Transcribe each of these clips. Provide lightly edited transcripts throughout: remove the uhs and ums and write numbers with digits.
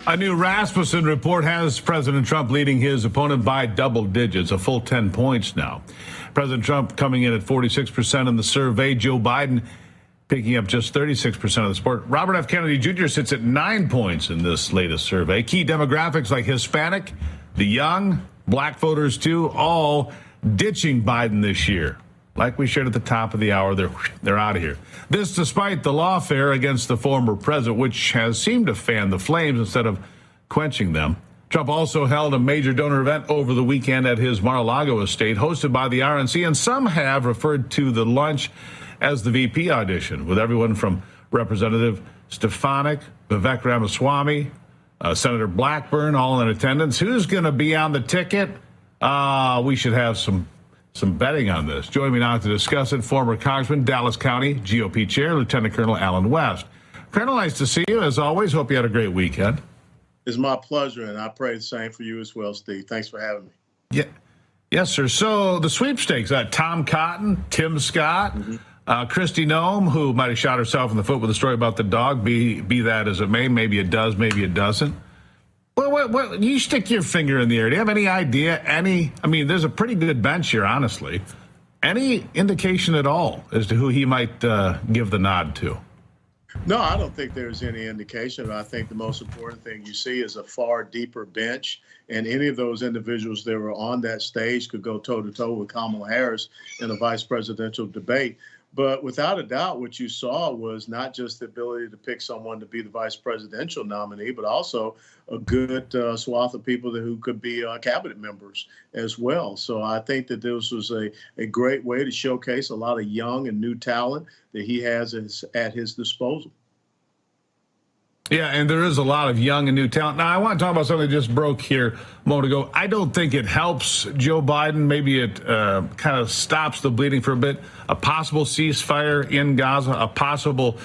A new Rasmussen report has President Trump leading his opponent by double digits, a full 10 points now. President Trump coming in at 46% in the survey. Joe Biden picking up just 36% of the support. Robert F. Kennedy Jr. sits at 9 points in this latest survey. Key demographics like Hispanic, the young, black voters too, all ditching Biden this year. Like we shared at the top of the hour, they're out of here. This despite the lawfare against the former president, which has seemed to fan the flames instead of quenching them. Trump also held a major donor event over the weekend at his Mar-a-Lago estate, hosted by the RNC, and some have referred to the lunch as the VP audition, with everyone from Representative Stefanik, Vivek Ramaswamy, Senator Blackburn, all in attendance. Who's going to be on the ticket? We should have some betting on this. Join me now to discuss it, former Congressman, Dallas County GOP Chair, Lieutenant Colonel Alan West. Colonel, nice to see you. As always, hope you had a great weekend. It's my pleasure, and I pray the same for you as well, Steve. Thanks for having me. Yeah. Yes, sir. So the sweepstakes, Tom Cotton, Tim Scott, Kristi Noem, who might have shot herself in the foot with a story about the dog, be that as it may. Maybe it does, maybe it doesn't. Well, you stick your finger in the air. Do you have any idea? There's a pretty good bench here, honestly. Any indication at all as to who he might give the nod to? No, I don't think there's any indication. I think the most important thing you see is a far deeper bench, and any of those individuals that were on that stage could go toe-to-toe with Kamala Harris in a vice presidential debate. But without a doubt, what you saw was not just the ability to pick someone to be the vice presidential nominee, but also a good swath of people who could be cabinet members as well. So I think that this was a great way to showcase a lot of young and new talent that he has at his disposal. Yeah, and there is a lot of young and new talent. Now, I want to talk about something that just broke here a moment ago. I don't think it helps Joe Biden. Maybe it kind of stops the bleeding for a bit. A possible ceasefire in Gaza, a possible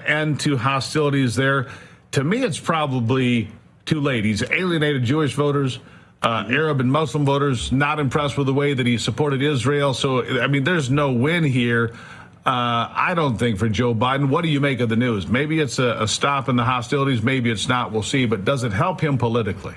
end to hostilities there. To me, it's probably too late. He's alienated Jewish voters, Arab and Muslim voters, not impressed with the way that he supported Israel. So, there's no win here. I don't think for Joe Biden. What do you make of the news? Maybe it's a stop in the hostilities. Maybe it's not. We'll see. But does it help him politically?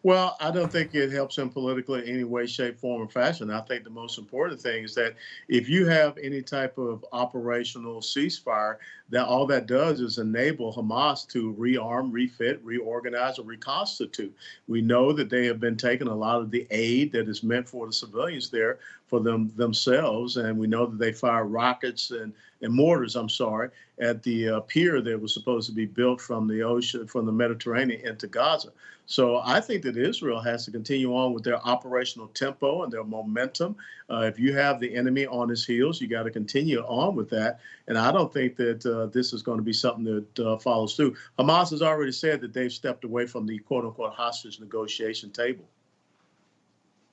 Well, I don't think it helps him politically in any way, shape, form, or fashion. I think the most important thing is that if you have any type of operational ceasefire, that all that does is enable Hamas to rearm, refit, reorganize, or reconstitute. We know that they have been taking a lot of the aid that is meant for the civilians there for themselves, and we know that they fire rockets and mortars, at the pier that was supposed to be built from the ocean, from the Mediterranean into Gaza. So I think that Israel has to continue on with their operational tempo and their momentum. If you have the enemy on his heels, you got to continue on with that. And I don't think that this is going to be something that follows through. Hamas has already said that they've stepped away from the quote-unquote hostage negotiation table.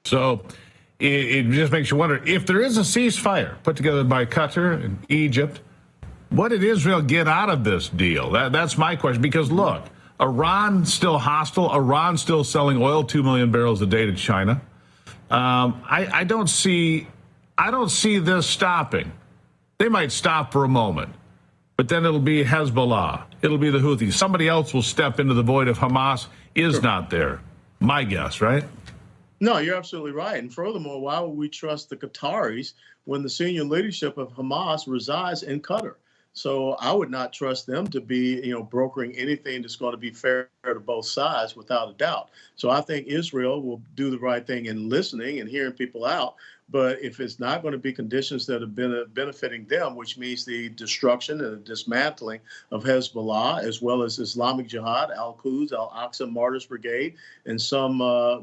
So it just makes you wonder, if there is a ceasefire put together by Qatar and Egypt, what did Israel get out of this deal? That's my question. Because, look, Iran still hostile. Iran still selling oil, 2 million barrels a day to China. I don't see this stopping. They might stop for a moment, but then it'll be Hezbollah. It'll be the Houthis. Somebody else will step into the void if Hamas is not there. My guess, right? No, you're absolutely right. And furthermore, why would we trust the Qataris when the senior leadership of Hamas resides in Qatar? So I would not trust them to be, brokering anything that's going to be fair to both sides, without a doubt. So I think Israel will do the right thing in listening and hearing people out. But if it's not going to be conditions that have been benefiting them, which means the destruction and the dismantling of Hezbollah, as well as Islamic Jihad, Al-Quds, Al-Aqsa Martyrs Brigade, and some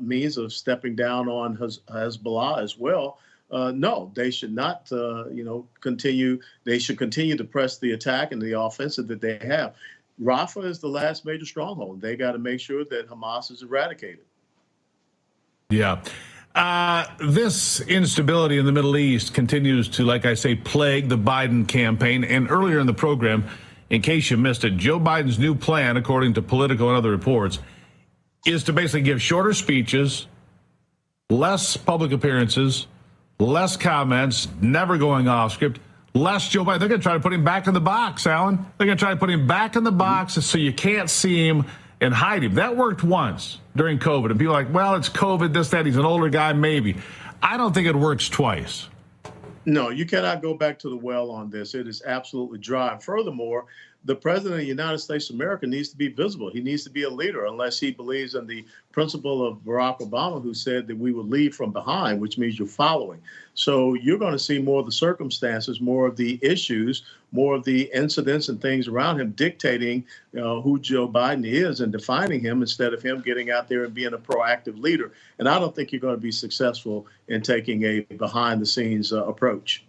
means of stepping down on Hezbollah as well, no, they should not, continue. They should continue to press the attack and the offensive that they have. Rafah is the last major stronghold. They got to make sure that Hamas is eradicated. Yeah. This instability in the Middle East continues to, like I say, plague the Biden campaign. And earlier in the program, in case you missed it, Joe Biden's new plan, according to Politico and other reports, is to basically give shorter speeches, less public appearances, less comments, never going off script, less Joe Biden. They're going to try to put him back in the box, Alan. They're going to try to put him back in the box so you can't see him and hide him. That worked once during COVID. And people are like, well, it's COVID, this, that. He's an older guy, maybe. I don't think it works twice. No, you cannot go back to the well on this. It is absolutely dry. And furthermore, the president of the United States of America needs to be visible. He needs to be a leader, unless he believes in the principle of Barack Obama, who said that we would lead from behind, which means you're following. So you're going to see more of the circumstances, more of the issues, more of the incidents and things around him dictating who Joe Biden is and defining him, instead of him getting out there and being a proactive leader. And I don't think you're going to be successful in taking a behind-the-scenes approach.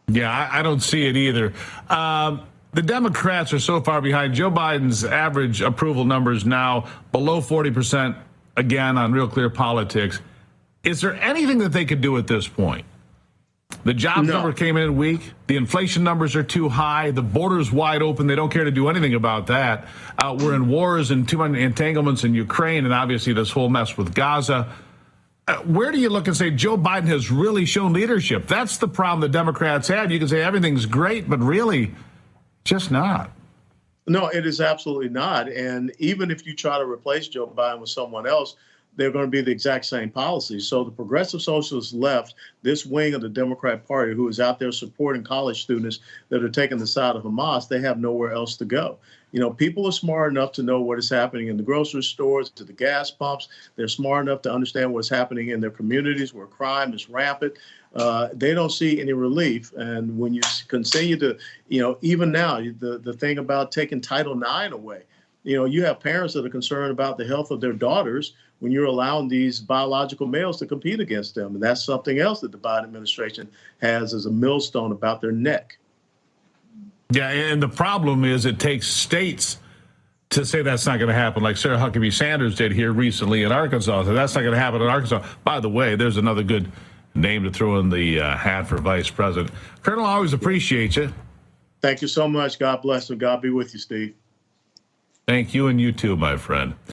Yeah, I don't see it either. The Democrats are so far behind. Joe Biden's average approval numbers now below 40% again on Real Clear Politics. Is there anything that they could do at this point? The jobs number came in weak. The inflation numbers are too high. The border's wide open. They don't care to do anything about that. We're in wars and too many entanglements in Ukraine, and obviously this whole mess with Gaza. Where do you look and say Joe Biden has really shown leadership? That's the problem the Democrats have. You can say everything's great, but really, just not. No, it is absolutely not. And even if you try to replace Joe Biden with someone else, they're going to be the exact same policies. So the progressive socialist left, this wing of the Democrat Party, who is out there supporting college students that are taking the side of Hamas, they have nowhere else to go. You know, people are smart enough to know what is happening in the grocery stores, to the gas pumps. They're smart enough to understand what's happening in their communities where crime is rampant. They don't see any relief. And when you continue to, even now, the thing about taking Title IX away, you have parents that are concerned about the health of their daughters when you're allowing these biological males to compete against them. And that's something else that the Biden administration has as a millstone about their neck. Yeah, and the problem is it takes states to say that's not going to happen, like Sarah Huckabee Sanders did here recently in Arkansas. So that's not going to happen in Arkansas. By the way, there's another good name to throw in the hat for vice president. Colonel, I always appreciate you. Thank you so much. God bless and God be with you, Steve. Thank you, and you too, my friend.